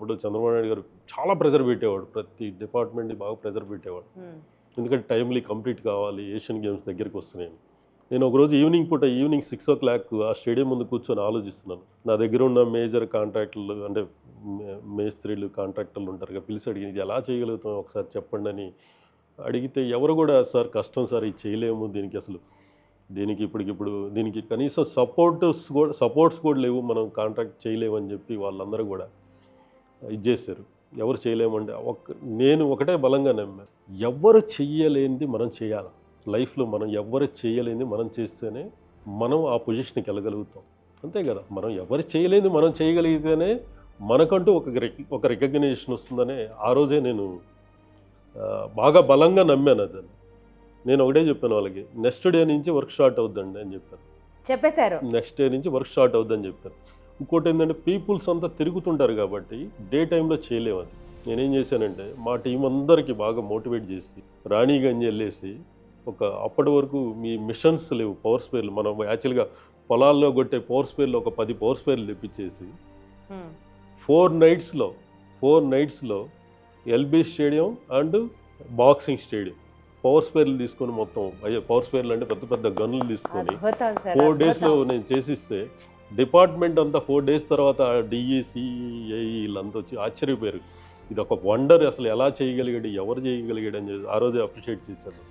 అప్పుడు చంద్రబాబు నాయుడు గారు చాలా ప్రెజర్ పెట్టేవాడు, ప్రతి డిపార్ట్మెంట్ని బాగా ప్రెజర్ పెట్టేవాడు. ఎందుకంటే టైమ్లీ కంప్లీట్ కావాలి, ఏషియన్ గేమ్స్ దగ్గరికి వస్తున్నాయి. నేను ఒకరోజు ఈవినింగ్ 6 o'clock ఆ స్టేడియం ముందు కూర్చొని ఆలోచిస్తున్నాను. నా దగ్గర ఉన్న మేజర్ కాంట్రాక్టర్లు అంటే మేస్త్రీలు కాంట్రాక్టర్లు ఉంటారు కదా, పిలిచి అడిగి ఇది ఎలా చేయగలుగుతాం ఒకసారి చెప్పండి అని అడిగితే ఎవరు కూడా సార్ కష్టం సార్ ఇది చేయలేము, దీనికి ఇప్పటికిప్పుడు దీనికి కనీసం సపోర్ట్స్ కూడా లేవు, మనం కాంట్రాక్ట్ చేయలేము అని చెప్పి వాళ్ళందరూ కూడా ఇది చేశారు. ఎవరు చేయలేమంటే నేను ఒకటే బలంగా నమ్మాను, ఎవరు చెయ్యలేనిది మనం చేయాలి లైఫ్లో. మనం ఎవరు చేయలేనిది మనం చేస్తేనే మనం ఆ పొజిషన్కి వెళ్ళగలుగుతాం, అంతే కదా. మనం ఎవరు చేయలేనిది మనం చేయగలిగితేనే మనకంటూ ఒక రికగ్నిషన్ వస్తుందనే ఆ రోజే నేను బాగా బలంగా నమ్మాను అదని. నేను ఒకటే చెప్పాను వాళ్ళకి, నెక్స్ట్ డే నుంచి వర్క్ స్టార్ట్ అవుద్దండి అని చెప్పేశారు. నెక్స్ట్ డే నుంచి వర్క్ స్టార్ట్ అవుద్దని చెప్పాను. ఇంకోటి ఏంటంటే పీపుల్స్ అంతా తిరుగుతుంటారు కాబట్టి డే టైంలో చేయలేము. అది నేనేం చేశానంటే మా టీం అందరికీ బాగా మోటివేట్ చేసి రాణిగంజ్ వెళ్ళేసి అప్పటి వరకు మీ మిషన్స్ లేవు, పవర్ స్పేర్లు, మనం యాక్చువల్గా పొలాల్లో కొట్టే పవర్ స్పేర్లు ఒక 10 పవర్ స్పేర్లు తెప్పించేసి 4 నైట్స్లో LB stadium and boxing stadium power స్పేర్లు తీసుకొని మొత్తం పవర్ స్పేర్లు అంటే పెద్ద పెద్ద గన్నులు తీసుకొని 4 daysలో నేను చేసిస్తే డిపార్ట్మెంట్ అంతా 4 days తర్వాత డిఈసి ఏఈ వీళ్ళంతా వచ్చి ఆశ్చర్యపోయారు, ఇది ఒక వండర్, అసలు ఎలా చేయగలిగాడు, ఎవరు చేయగలిగాడు అని చెప్పి ఆ రోజే అప్రిషియేట్ చేశారు.